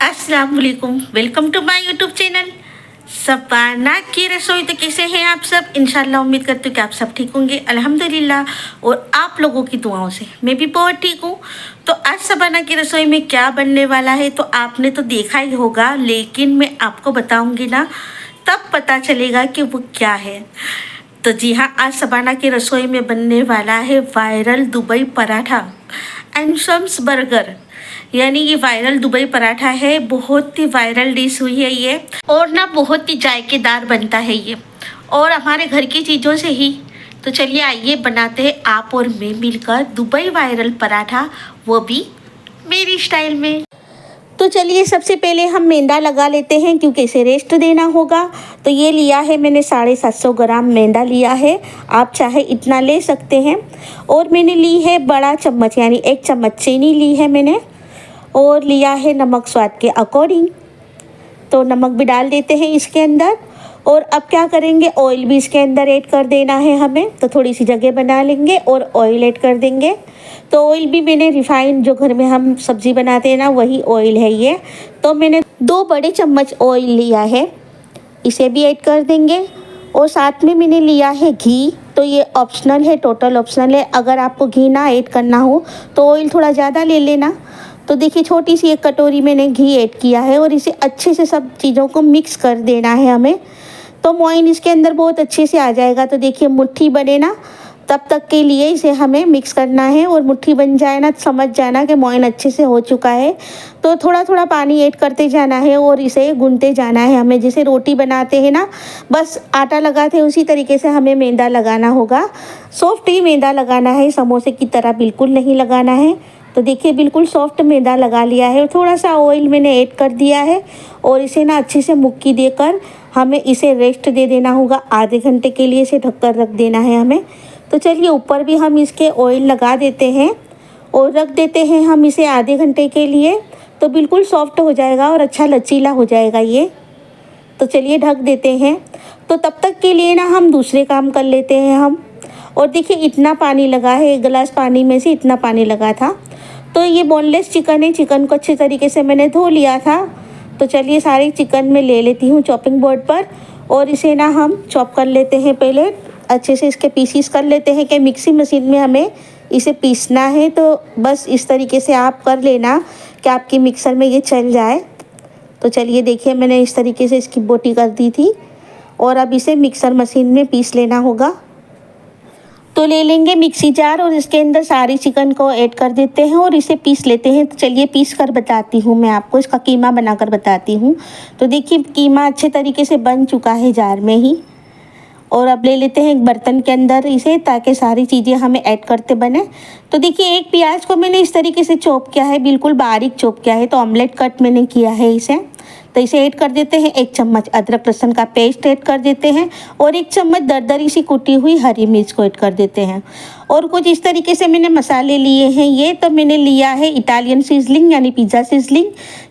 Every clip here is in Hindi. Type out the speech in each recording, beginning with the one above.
अस्सलाम वालेकुम, welcome to my YouTube channel Sabana की रसोई। तो कैसे हैं आप सब? इंशाल्लाह उम्मीद करती हूँ कि आप सब ठीक होंगे अल्हम्दुलिल्लाह, और आप लोगों की दुआओं से मैं भी बहुत ठीक हूँ। तो आज सबाना की रसोई में क्या बनने वाला है तो आपने तो देखा ही होगा, लेकिन मैं आपको बताऊँगी ना, तब पता चलेगा कि वो क्या है। तो जी हाँ, आज सबाना की रसोई में बनने वाला है viral Dubai paratha and sums burger. यानी ये वायरल दुबई पराठा है, बहुत ही वायरल डिश हुई है ये, और ना बहुत ही जायकेदार बनता है ये, और हमारे घर की चीज़ों से ही। तो चलिए आइए बनाते हैं आप और मैं मिलकर दुबई वायरल पराठा, वो भी मेरी स्टाइल में। तो चलिए सबसे पहले हम मैदा लगा लेते हैं, क्योंकि इसे रेस्ट देना होगा। तो ये लिया है मैंने 750 ग्राम मैदा लिया है, आप चाहे इतना ले सकते हैं। और मैंने ली है बड़ा चम्मच, यानी 1 चम्मच चीनी ली है मैंने, और लिया है नमक स्वाद के अकॉर्डिंग। तो नमक भी डाल देते हैं इसके अंदर। और अब क्या करेंगे, ऑयल भी इसके अंदर ऐड कर देना है हमें। तो थोड़ी सी जगह बना लेंगे और ऑयल ऐड कर देंगे। तो ऑयल भी मैंने रिफाइंड, जो घर में हम सब्ज़ी बनाते हैं ना, वही ऑयल है ये। तो मैंने 2 बड़े चम्मच ऑयल लिया है, इसे भी ऐड कर देंगे। और साथ में मैंने लिया है घी। तो ये ऑप्शनल है, टोटल ऑप्शनल है। अगर आपको घी ना ऐड करना हो तो ऑयल थोड़ा ज़्यादा ले लेना। तो देखिए छोटी सी 1 कटोरी मैंने घी ऐड किया है, और इसे अच्छे से सब चीज़ों को मिक्स कर देना है हमें। तो मोइन इसके अंदर बहुत अच्छे से आ जाएगा। तो देखिए मुट्ठी बने ना, तब तक के लिए इसे हमें मिक्स करना है। और मुट्ठी बन जाए ना, समझ जाना कि मोइन अच्छे से हो चुका है। तो थोड़ा थोड़ा पानी ऐड करते जाना है और इसे गूंथते जाना है हमें। जैसे रोटी बनाते हैं ना, बस आटा लगाते हैं उसी तरीके से हमें मैदा लगाना होगा। सॉफ्ट ही मैदा लगाना है, समोसे की तरह बिल्कुल नहीं लगाना है। तो देखिए बिल्कुल सॉफ्ट मैदा लगा लिया है, और थोड़ा सा ऑयल मैंने ऐड कर दिया है। और इसे ना अच्छे से मुक्की देकर हमें इसे रेस्ट दे देना होगा। आधे घंटे के लिए इसे ढककर रख देना है हमें। तो चलिए ऊपर भी हम इसके ऑयल लगा देते हैं और रख देते हैं हम इसे आधे घंटे के लिए। तो बिल्कुल सॉफ्ट हो जाएगा और अच्छा लचीला हो जाएगा ये। तो चलिए ढक देते हैं। तो तब तक के लिए ना हम दूसरे काम कर लेते हैं हम। और देखिए इतना पानी लगा है, 1 गिलास पानी में से इतना पानी लगा था। तो ये बोनलेस चिकन है, चिकन को अच्छे तरीके से मैंने धो लिया था। तो चलिए सारी चिकन में ले लेती हूँ चॉपिंग बोर्ड पर, और इसे ना हम चॉप कर लेते हैं। पहले अच्छे से इसके पीसीस कर लेते हैं कि मिक्सी मशीन में हमें इसे पीसना है। तो बस इस तरीके से आप कर लेना कि आपकी मिक्सर में ये चल जाए। तो चलिए देखिए मैंने इस तरीके से इसकी बोटी कर दी थी, और अब इसे मिक्सर मशीन में पीस लेना होगा। तो ले लेंगे मिक्सी जार, और इसके अंदर सारी चिकन को ऐड कर देते हैं और इसे पीस लेते हैं। तो चलिए पीस कर बताती हूँ मैं आपको, इसका कीमा बनाकर बताती हूँ। तो देखिए कीमा अच्छे तरीके से बन चुका है जार में ही। और अब ले लेते हैं एक बर्तन के अंदर इसे, ताकि सारी चीज़ें हमें ऐड करते बने। तो देखिए 1 प्याज को मैंने इस तरीके से चॉप किया है, बिल्कुल बारीक चॉप किया है। तो ऑमलेट कट मैंने किया है इसे। तो इसे ऐड कर देते हैं। 1 चम्मच अदरक लहसुन का पेस्ट ऐड कर देते हैं, और 1 चम्मच दरदरी सी कुटी हुई हरी मिर्च को ऐड कर देते हैं। और कुछ इस तरीके से मैंने मसाले लिए हैं ये। तो मैंने लिया है इटालियन सीजलिंग, यानी पिज़्ज़ा सीजलिंग।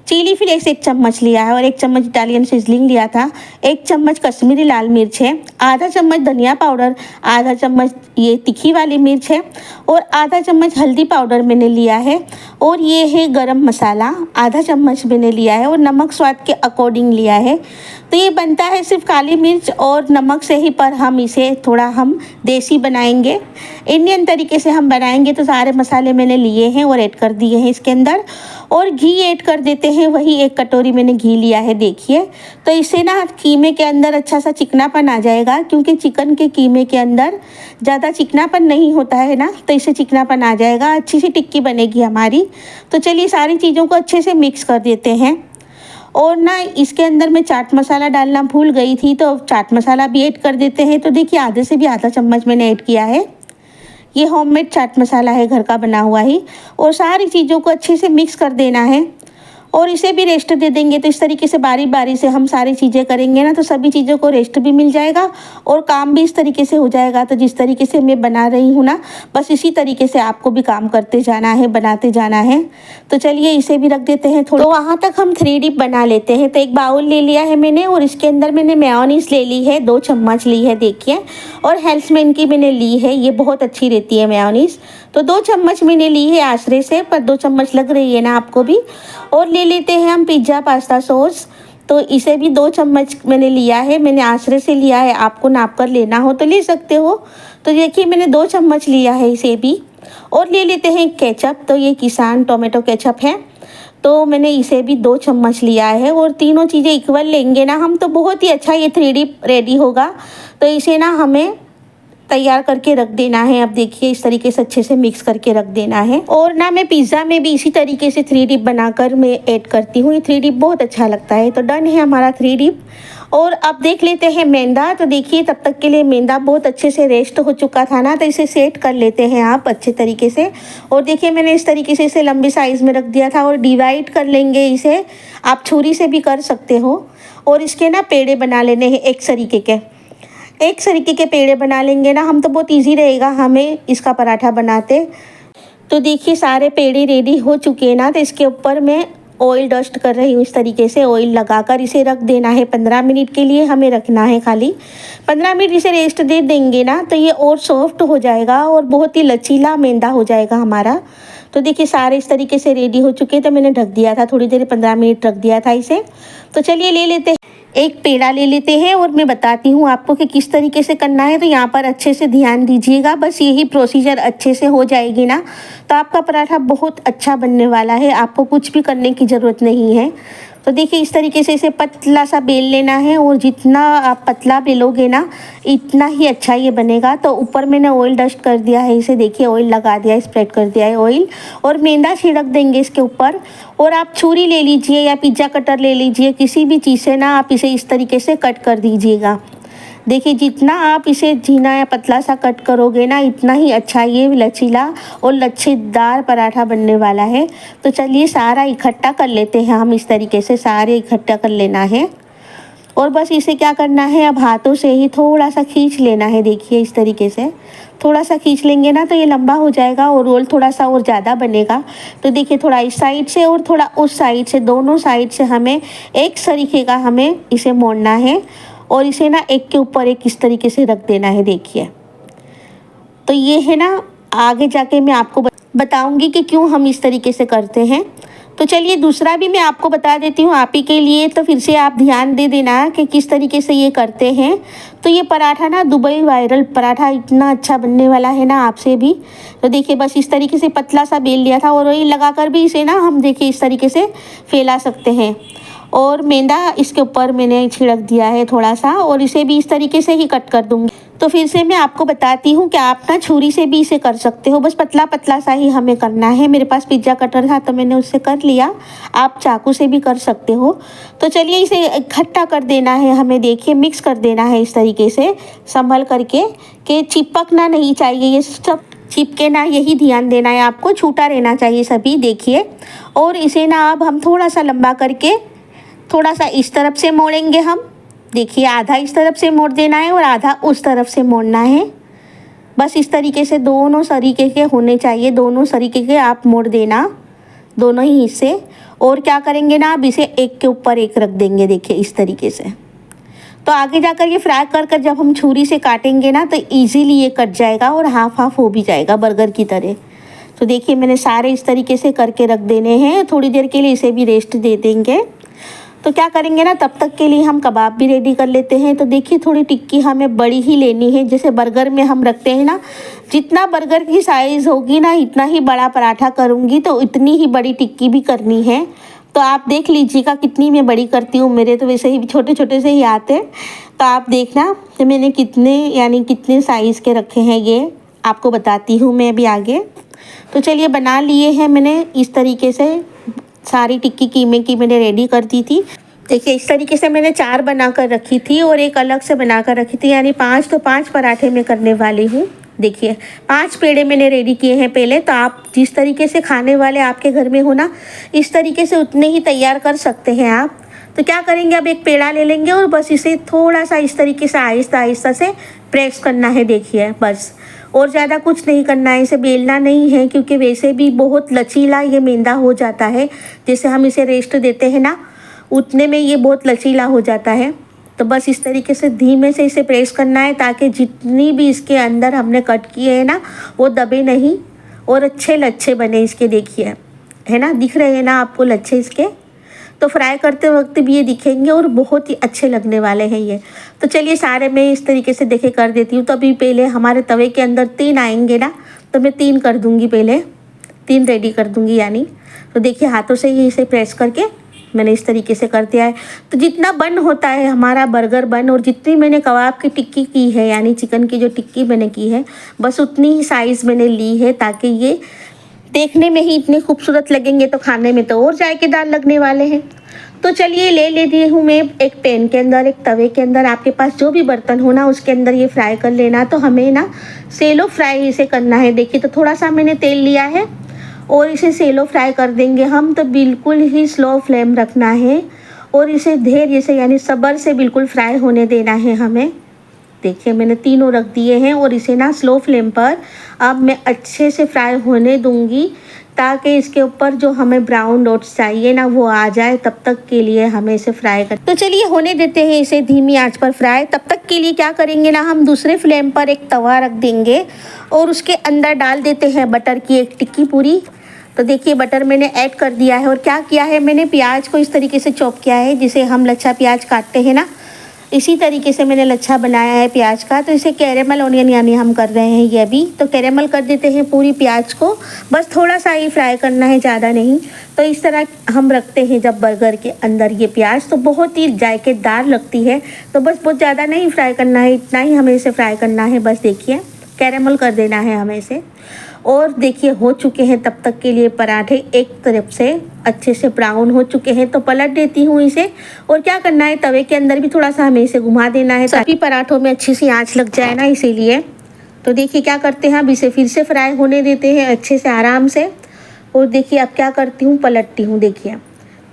चिली फ्लेक्स 1 चम्मच लिया है, और 1 चम्मच इटालियन सीजलिंग लिया था। 1 चम्मच कश्मीरी लाल मिर्च है, आधा चम्मच धनिया पाउडर, आधा चम्मच ये तीखी वाली मिर्च है, और आधा चम्मच हल्दी पाउडर मैंने लिया है। और ये है गरम मसाला, आधा चम्मच मैंने लिया है, और नमक स्वाद के अकॉर्डिंग लिया है। तो ये बनता है सिर्फ काली मिर्च और नमक से ही, पर हम इसे थोड़ा हम देसी बनाएंगे, इंडियन तरीके से हम बनाएंगे। तो सारे मसाले मैंने लिए हैं और ऐड कर दिए हैं इसके अंदर। और घी ऐड कर देते हैं, वही 1 कटोरी मैंने घी लिया है देखिए। तो इससे ना कीमे के अंदर अच्छा सा चिकनापन आ जाएगा, क्योंकि चिकन के कीमे के अंदर ज़्यादा चिकनापन नहीं होता है ना, तो इससे चिकनापन आ जाएगा, अच्छी सी टिक्की बनेगी हमारी। तो चलिए सारी चीज़ों को अच्छे से मिक्स कर देते हैं। और ना इसके अंदर मैं चाट मसाला डालना भूल गई थी, तो चाट मसाला भी ऐड कर देते हैं। तो देखिए आधे से भी आधा चम्मच मैंने ऐड किया है। ये होममेड चाट मसाला है, घर का बना हुआ ही। और सारी चीज़ों को अच्छे से मिक्स कर देना है, और इसे भी रेस्ट दे देंगे। तो इस तरीके से बारी बारी से हम सारी चीज़ें करेंगे ना, तो सभी चीज़ों को रेस्ट भी मिल जाएगा और काम भी इस तरीके से हो जाएगा। तो जिस तरीके से मैं बना रही हूँ ना, बस इसी तरीके से आपको भी काम करते जाना है, बनाते जाना है। तो चलिए इसे भी रख देते हैं थोड़ा। तो वहाँ तक हम 3 डिप बना लेते हैं। तो एक बाउल ले लिया है मैंने, और इसके अंदर मैंने मेयोनीज ले ली है, 2 चम्मच ली है देखिए। और हेल्थमैन की मैंने ली है, ये बहुत अच्छी रहती है मेयोनीज। तो 2 चम्मच मैंने ली है आश्रे से, पर 2 चम्मच लग रही है ना आपको भी। और ले लेते हैं हम पिज़्ज़ा पास्ता सॉस, तो इसे भी 2 चम्मच मैंने लिया है, मैंने आश्रे से लिया है, आपको नाप कर लेना हो तो ले सकते हो। तो देखिए मैंने 2 चम्मच लिया है इसे भी। और ले लेते हैं केचप, तो ये किसान टोमेटो केचप है, तो मैंने इसे भी 2 चम्मच लिया है। और तीनों चीज़ें इक्वल लेंगे ना हम तो बहुत ही अच्छा ये 3D रेडी होगा। तो इसे ना हमें तैयार करके रख देना है। अब देखिए इस तरीके से अच्छे से मिक्स करके रख देना है। और ना मैं पिज़्ज़ा में भी इसी तरीके से 3 डिप बनाकर मैं ऐड करती हूँ, ये 3 डिप बहुत अच्छा लगता है। तो डन है हमारा 3 डिप। और अब देख लेते हैं मैदा। तो देखिए तब तक के लिए मैदा बहुत अच्छे से रेस्ट हो चुका था ना, तो इसे सेट कर लेते हैं आप अच्छे तरीके से। और देखिए मैंने इस तरीके से इसे लंबे साइज़ में रख दिया था। और डिवाइड कर लेंगे इसे, आप छुरी से भी कर सकते हो। और इसके ना पेड़े बना लेने हैं एक तरीके के पेड़े बना लेंगे ना हम, तो बहुत इजी रहेगा हमें इसका पराठा बनाते। तो देखिए सारे पेड़े रेडी हो चुके हैं ना, तो इसके ऊपर मैं ऑयल डस्ट कर रही हूँ। इस तरीके से ऑयल लगाकर इसे रख देना है 15 मिनट के लिए, हमें रखना है खाली 15 मिनट। इसे रेस्ट दे देंगे ना तो ये और सॉफ्ट हो जाएगा और बहुत ही लचीला मैदा हो जाएगा हमारा। तो देखिए सारे इस तरीके से रेडी हो चुके हैं, तो मैंने ढक दिया था थोड़ी देर, 15 मिनट रख दिया था इसे। तो चलिए ले लेते हैं, एक पेड़ा ले लेते हैं और मैं बताती हूँ आपको कि किस तरीके से करना है। तो यहाँ पर अच्छे से ध्यान दीजिएगा, बस यही प्रोसीजर अच्छे से हो जाएगी ना तो आपका पराठा बहुत अच्छा बनने वाला है, आपको कुछ भी करने की ज़रूरत नहीं है। तो देखिए इस तरीके से इसे पतला सा बेल लेना है, और जितना आप पतला बेलोगे ना इतना ही अच्छा ये बनेगा। तो ऊपर मैंने ऑयल डस्ट कर दिया है इसे, देखिए ऑयल लगा दिया, स्प्रेड कर दिया है ऑयल, और मैदा छिड़क देंगे इसके ऊपर। और आप छुरी ले लीजिए या पिज़्ज़ा कटर ले लीजिए, किसी भी चीज़ से ना आप इसे इस तरीके से कट कर दीजिएगा। देखिए जितना आप इसे झीना या पतला सा कट करोगे ना इतना ही अच्छा ये लचीला और लच्छेदार पराठा बनने वाला है। तो चलिए सारा इकट्ठा कर लेते हैं हम, इस तरीके से सारे इकट्ठा कर लेना है। और बस इसे क्या करना है, अब हाथों से ही थोड़ा सा खींच लेना है। देखिए इस तरीके से थोड़ा सा खींच लेंगे ना तो ये लंबा हो जाएगा और रोल थोड़ा सा और ज़्यादा बनेगा। तो देखिए थोड़ा इस साइड से और थोड़ा उस साइड से, दोनों साइड से हमें एक तरीके का हमें इसे मोड़ना है। और इसे ना एक के ऊपर एक इस तरीके से रख देना है। देखिए तो ये है ना, आगे जाके मैं आपको बताऊंगी कि क्यों हम इस तरीके से करते हैं। तो चलिए दूसरा भी मैं आपको बता देती हूँ आप ही के लिए, तो फिर से आप ध्यान दे देना कि किस तरीके से ये करते हैं। तो ये पराठा ना दुबई वायरल पराठा इतना अच्छा बनने वाला है ना आपसे भी। तो देखिए बस इस तरीके से पतला सा बेल लिया था, और वही लगाकर भी इसे ना हम देखिए इस तरीके से फैला सकते हैं। और मैदा इसके ऊपर मैंने छिड़क दिया है थोड़ा सा, और इसे भी इस तरीके से ही कट कर दूँगी। तो फिर से मैं आपको बताती हूँ कि आप ना छुरी से भी इसे कर सकते हो, बस पतला पतला सा ही हमें करना है। मेरे पास पिज़्ज़ा कटर था तो मैंने उससे कर लिया, आप चाकू से भी कर सकते हो। तो चलिए इसे इकट्ठा कर देना है हमें, देखिए मिक्स कर देना है इस तरीके से संभल करके, कि चिपकना नहीं चाहिए, ये सब चिपके ना, यही ध्यान देना है आपको, छूटा रहना चाहिए सभी। देखिए और इसे ना अब हम थोड़ा सा लंबा करके थोड़ा सा इस तरफ से मोड़ेंगे हम। देखिए आधा इस तरफ से मोड़ देना है और आधा उस तरफ से मोड़ना है। बस इस तरीके से दोनों तरीके के होने चाहिए, दोनों तरीके के आप मोड़ देना, दोनों ही हिस्से। और क्या करेंगे ना, अब इसे एक के ऊपर एक रख देंगे। देखिए इस तरीके से, तो आगे जाकर ये फ्राई कर जब हम छुरी से काटेंगे ना तो ईजीली ये कट जाएगा और हाफ हाफ हो भी जाएगा बर्गर की तरह। तो देखिए मैंने सारे इस तरीके से करके रख देने हैं, थोड़ी देर के लिए इसे भी रेस्ट दे देंगे। तो क्या करेंगे ना, तब तक के लिए हम कबाब भी रेडी कर लेते हैं। तो देखिए थोड़ी टिक्की हमें बड़ी ही लेनी है, जैसे बर्गर में हम रखते हैं ना, जितना बर्गर की साइज़ होगी ना इतना ही बड़ा पराठा करूँगी, तो इतनी ही बड़ी टिक्की भी करनी है। तो आप देख लीजिएगा कितनी मैं बड़ी करती हूँ, मेरे तो वैसे ही छोटे छोटे से ही आते हैं। तो आप देखना कि मैंने कितने साइज़ के रखे हैं, ये आपको बताती हूँ मैं अभी आगे। तो चलिए बना लिए हैं मैंने इस तरीके से सारी टिक्की कीमे की मैंने रेडी कर दी थी। देखिए इस तरीके से मैंने 4 बना कर रखी थी और एक अलग से बना कर रखी थी, यानी 5। तो 5 पराठे मैं करने वाली हूँ। देखिए 5 पेड़े मैंने रेडी किए हैं पहले। तो आप जिस तरीके से खाने वाले आपके घर में हो ना, इस तरीके से उतने ही तैयार कर सकते हैं आप। तो क्या करेंगे, अब एक पेड़ा ले लेंगे और बस इसे थोड़ा सा इस तरीके से आहिस्ता आहिस्ता से प्रेस करना है। देखिए बस, और ज़्यादा कुछ नहीं करना है, इसे बेलना नहीं है, क्योंकि वैसे भी बहुत लचीला ये मैदा हो जाता है। जैसे हम इसे रेस्ट देते हैं ना उतने में ये बहुत लचीला हो जाता है। तो बस इस तरीके से धीमे से इसे प्रेस करना है, ताकि जितनी भी इसके अंदर हमने कट किए हैं ना वो दबे नहीं और अच्छे लच्छे बने इसके, देखिए है ना, दिख रहे हैं ना आपको लच्छे इसके। तो फ्राई करते वक्त भी ये दिखेंगे और बहुत ही अच्छे लगने वाले हैं ये। तो चलिए सारे मैं इस तरीके से देखे कर देती हूँ। तो अभी पहले हमारे तवे के अंदर 3 आएंगे ना, तो मैं 3 कर दूँगी, पहले 3 रेडी कर दूँगी यानी। तो देखिए हाथों से ही इसे प्रेस करके मैंने इस तरीके से कर दिया है। तो जितना बन होता है हमारा बर्गर बन, और जितनी मैंने कबाब की टिक्की की है यानी चिकन की जो टिक्की मैंने की है, बस उतनी ही साइज़ मैंने ली है, ताकि ये देखने में ही इतने खूबसूरत लगेंगे तो खाने में तो और जायकेदार लगने वाले हैं। तो चलिए ले लेती हूँ मैं एक पैन के अंदर, एक तवे के अंदर, आपके पास जो भी बर्तन हो ना उसके अंदर ये फ्राई कर लेना। तो हमें ना सेलो फ्राई इसे करना है। देखिए तो थोड़ा सा मैंने तेल लिया है और इसे सेलो फ्राई कर देंगे हम। तो बिल्कुल ही स्लो फ्लेम रखना है और इसे धैर्य से यानी सब्र से बिल्कुल फ्राई होने देना है हमें। देखिए मैंने तीनों रख दिए हैं और इसे ना स्लो फ्लेम पर अब मैं अच्छे से फ्राई होने दूंगी, ताकि इसके ऊपर जो हमें ब्राउन डॉट्स चाहिए ना वो आ जाए। तब तक के लिए हमें इसे फ्राई कर, तो चलिए होने देते हैं इसे धीमी आंच पर फ्राई। तब तक के लिए क्या करेंगे ना, हम दूसरे फ्लेम पर एक तवा रख देंगे और उसके अंदर डाल देते हैं बटर की एक टिक्की पूरी। तो देखिए बटर मैंने ऐड कर दिया है और क्या किया है, मैंने प्याज को इस तरीके से चॉप किया है, जिसे हम लच्छा प्याज काटते हैं ना, इसी तरीके से मैंने लच्छा बनाया है प्याज का। तो इसे कैरेमल ऑनियन यानी हम कर रहे हैं ये अभी। तो कैरेमल कर देते हैं पूरी प्याज को, बस थोड़ा सा ही फ्राई करना है, ज़्यादा नहीं। तो इस तरह हम रखते हैं जब बर्गर के अंदर ये प्याज, तो बहुत ही जायकेदार लगती है। तो बस बहुत ज़्यादा नहीं फ्राई करना है, इतना ही हमें इसे फ्राई करना है। बस देखिए कैरेमल कर देना है हमें इसे। और देखिए हो चुके हैं तब तक के लिए पराठे एक तरफ से अच्छे से ब्राउन हो चुके हैं। तो पलट देती हूँ इसे। और क्या करना है, तवे के अंदर भी थोड़ा सा हमें इसे घुमा देना है, सभी पराठों में अच्छी सी आंच लग जाए ना, इसीलिए। तो देखिए क्या करते हैं, अब इसे फिर से फ्राई होने देते हैं अच्छे से आराम से। और देखिए अब क्या करती हूँ, पलटती हूँ। देखिए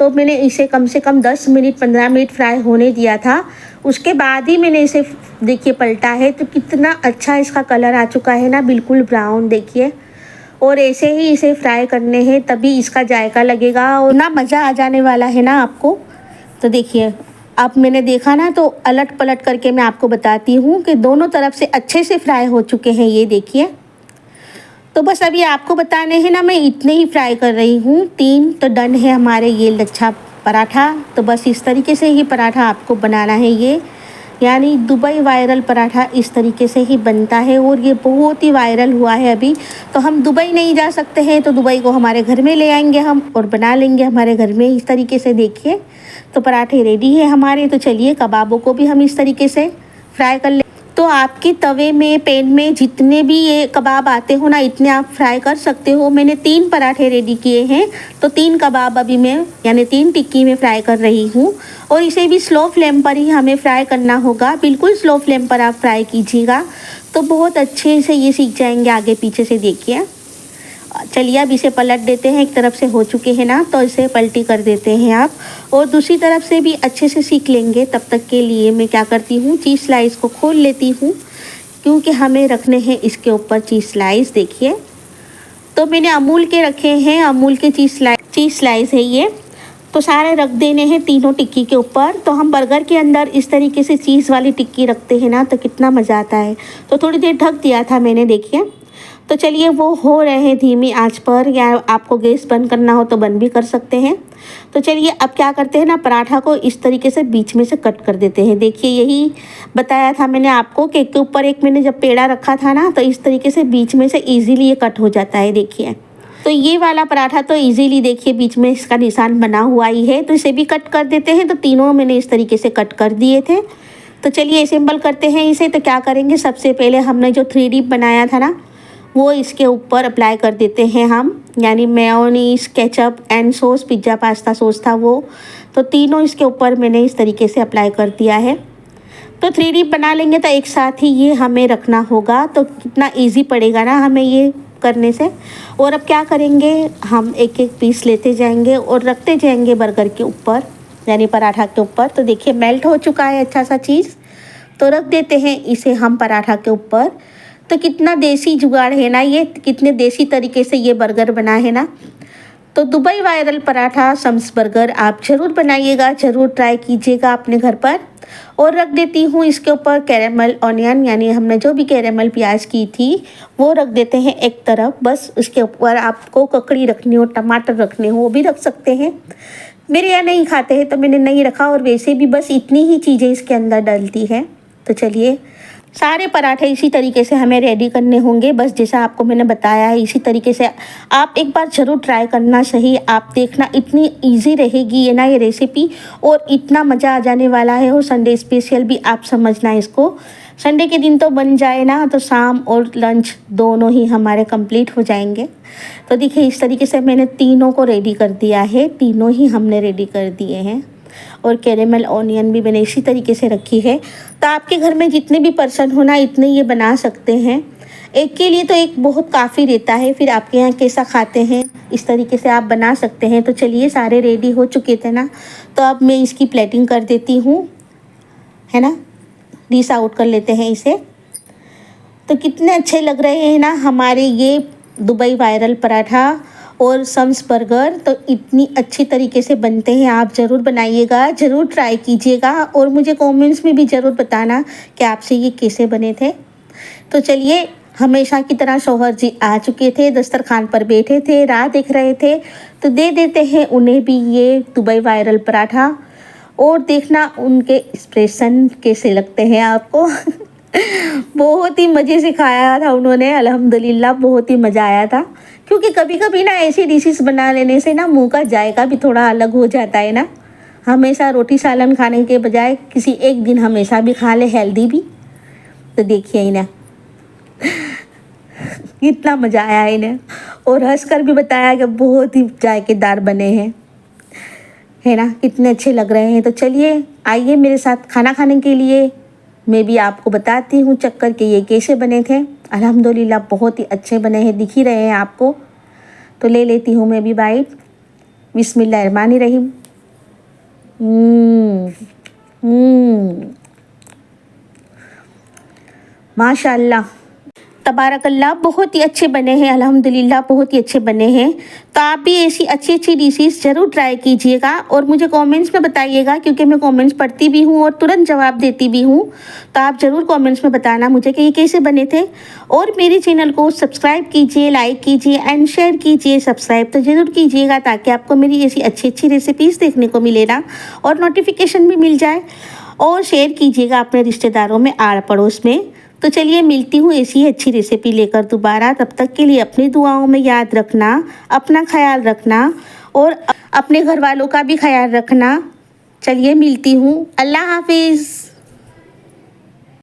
तो मैंने इसे कम से कम 10 मिनट 15 मिनट फ्राई होने दिया था, उसके बाद ही मैंने इसे देखिए पलटा है। तो कितना अच्छा इसका कलर आ चुका है ना, बिल्कुल ब्राउन देखिए। और ऐसे ही इसे फ्राई करने हैं, तभी इसका जायका लगेगा और ना मज़ा आ जाने वाला है ना आपको। तो देखिए अब मैंने देखा ना, तो अलट पलट करके मैं आपको बताती हूँ कि दोनों तरफ से अच्छे से फ्राई हो चुके हैं ये देखिए। तो बस अभी आपको बताने हैं ना, मैं इतने ही फ्राई कर रही हूँ, 3 तो डन है हमारे ये लच्छा पराठा। तो बस इस तरीके से ही पराठा आपको बनाना है ये, यानी दुबई वायरल पराठा इस तरीके से ही बनता है और ये बहुत ही वायरल हुआ है अभी। तो हम दुबई नहीं जा सकते हैं, तो दुबई को हमारे घर में ले आएंगे हम और बना लेंगे हमारे घर में इस तरीके से। देखिए तो पराठे रेडी है हमारे। तो चलिए कबाबों को भी हम इस तरीके से फ्राई कर ले। तो आपके तवे में पैन में जितने भी ये कबाब आते हो ना, इतने आप फ्राई कर सकते हो। मैंने 3 पराठे रेडी किए हैं, तो 3 कबाब अभी मैं यानी 3 टिक्की में फ्राई कर रही हूँ। और इसे भी स्लो फ्लेम पर ही हमें फ्राई करना होगा, बिल्कुल स्लो फ्लेम पर आप फ्राई कीजिएगा, तो बहुत अच्छे से ये सीख जाएंगे आगे पीछे से। देखिए चलिए अब इसे पलट देते हैं, एक तरफ से हो चुके हैं ना, तो इसे पलटी कर देते हैं आप, और दूसरी तरफ से भी अच्छे से सीख लेंगे। तब तक के लिए मैं क्या करती हूँ, चीज़ स्लाइस को खोल लेती हूँ, क्योंकि हमें रखने हैं इसके ऊपर चीज़ स्लाइस। देखिए तो मैंने अमूल के रखे हैं, अमूल के चीज़ स्लाइस है ये। तो सारे रख देने हैं तीनों टिक्की के ऊपर। तो हम बर्गर के अंदर इस तरीके से चीज़ वाली टिक्की रखते हैं ना, तो कितना मज़ा आता है। तो थोड़ी देर ढक दिया था मैंने, देखिए। तो चलिए वो हो रहे हैं धीमी आंच पर, या आपको गैस बंद करना हो तो बंद भी कर सकते हैं। तो चलिए अब क्या करते हैं ना, पराठा को इस तरीके से बीच में से कट कर देते हैं। देखिए यही बताया था मैंने आपको कि के ऊपर एक मैंने जब पेड़ा रखा था ना, तो इस तरीके से बीच में से ईजीली ये कट हो जाता है। देखिए तो ये वाला पराठा तो ईजीली देखिए बीच में इसका निशान बना हुआ ही है, तो इसे भी कट कर देते हैं। तो तीनों मैंने इस तरीके से कट कर दिए थे। तो चलिए असेंबल करते हैं इसे। तो क्या करेंगे, सबसे पहले हमने जो 3D बनाया था ना, वो इसके ऊपर अप्लाई कर देते हैं हम, यानी mayonnaise, ketchup and sauce, pizza pasta sauce था वो। तो तीनों इसके ऊपर मैंने इस तरीके से अप्लाई कर दिया है। तो 3D बना लेंगे तो एक साथ ही ये हमें रखना होगा, तो कितना इजी पड़ेगा ना हमें ये करने से। और अब क्या करेंगे, हम एक एक पीस लेते जाएंगे और रखते जाएंगे बर्गर के ऊपर, यानी पराठा के ऊपर। तो देखिए मेल्ट हो चुका है अच्छा सा चीज़, तो रख देते हैं इसे हम पराठा के ऊपर। तो कितना देसी जुगाड़ है ना ये, कितने देसी तरीके से ये बर्गर बना है ना। तो Dubai viral paratha sums burger आप ज़रूर बनाइएगा, ज़रूर ट्राई कीजिएगा अपने घर पर। और रख देती हूँ इसके ऊपर कैरेमल ऑनियन, यानी हमने जो भी कैरेमल प्याज की थी वो रख देते हैं एक तरफ। बस उसके ऊपर आपको ककड़ी रखनी हो, टमाटर रखने हो वो भी रख सकते हैं। मेरे यहाँ नहीं खाते हैं तो मैंने नहीं रखा, और वैसे भी बस इतनी ही चीज़ें इसके अंदर डलती हैं। तो चलिए, सारे पराठे इसी तरीके से हमें रेडी करने होंगे, बस जैसा आपको मैंने बताया है इसी तरीके से आप एक बार ज़रूर ट्राई करना। सही, आप देखना इतनी इजी रहेगी ये ना ये रेसिपी, और इतना मज़ा आ जाने वाला है। और संडे स्पेशल भी आप समझना इसको, संडे के दिन तो बन जाए ना तो शाम और लंच दोनों ही हमारे कंप्लीट हो जाएंगे। तो देखिए इस तरीके से मैंने तीनों को रेडी कर दिया है, तीनों ही हमने रेडी कर दिए हैं। और कैरेमल ऑनियन भी मैंने इसी तरीके से रखी है। तो आपके घर में जितने भी पर्सन हो ना इतने ये बना सकते हैं, एक के लिए तो एक बहुत काफ़ी रहता है। फिर आपके यहाँ कैसा खाते हैं इस तरीके से आप बना सकते हैं। तो चलिए, सारे रेडी हो चुके थे ना, तो अब मैं इसकी प्लेटिंग कर देती हूँ, है ना, डिश आउट कर लेते हैं इसे। तो कितने अच्छे लग रहे हैं ना हमारे ये दुबई वायरल पराठा और सम्स बर्गर। तो इतनी अच्छी तरीके से बनते हैं, आप ज़रूर बनाइएगा, ज़रूर ट्राई कीजिएगा, और मुझे कमेंट्स में भी ज़रूर बताना कि आपसे ये कैसे बने थे। तो चलिए, हमेशा की तरह शौहर जी आ चुके थे, दस्तरखान पर बैठे थे, राह देख रहे थे, तो दे देते हैं उन्हें भी ये दुबई वायरल पराठा। और देखना उनके एक्सप्रेशन कैसे लगते हैं आपको। बहुत ही मज़े से खाया था उन्होंने, अल्हम्दुलिल्लाह बहुत ही मज़ा आया था। क्योंकि कभी कभी ना ऐसी डिशेस बना लेने से ना मुंह का जायका भी थोड़ा अलग हो जाता है ना। हमेशा रोटी सालन खाने के बजाय किसी एक दिन हमेशा भी खा ले, हेल्दी भी। तो देखिए ही ना कितना मज़ा आया इन्हें, और हंसकर भी बताया कि बहुत ही जायकेदार बने हैं, है ना, कितने अच्छे लग रहे हैं। तो चलिए, आइए मेरे साथ खाना खाने के लिए, मैं भी आपको बताती हूँ चक्कर के ये कैसे बने थे। अल्हम्दुलिल्लाह बहुत ही अच्छे बने हैं, दिख ही रहे हैं आपको। तो ले लेती हूँ मैं भी बाइट। बिस्मिल्लाहिर्रहमानिर्रहीम। माशाअल्लाह, तबारकल्ला, बहुत ही अच्छे बने हैं, अल्हम्दुलिल्लाह बहुत ही अच्छे बने हैं। तो आप भी ऐसी अच्छी अच्छी डिशेस ज़रूर ट्राई कीजिएगा और मुझे कमेंट्स में बताइएगा, क्योंकि मैं कमेंट्स पढ़ती भी हूँ और तुरंत जवाब देती भी हूँ। तो आप ज़रूर कमेंट्स में बताना मुझे कि ये कैसे बने थे। और मेरे चैनल को सब्सक्राइब कीजिए, लाइक कीजिए एंड शेयर कीजिए। सब्सक्राइब तो ज़रूर कीजिएगा ताकि आपको मेरी ऐसी अच्छी अच्छी रेसिपीज़ देखने को मिले ना, और नोटिफिकेशन भी मिल जाए। और शेयर कीजिएगा अपने रिश्तेदारों में, आड़ पड़ोस में। तो चलिए, मिलती हूँ ऐसी ही अच्छी रेसिपी लेकर दोबारा। तब तक के लिए अपनी दुआओं में याद रखना, अपना ख्याल रखना और अपने घर वालों का भी ख्याल रखना। चलिए, मिलती हूँ। अल्लाह हाफिज़।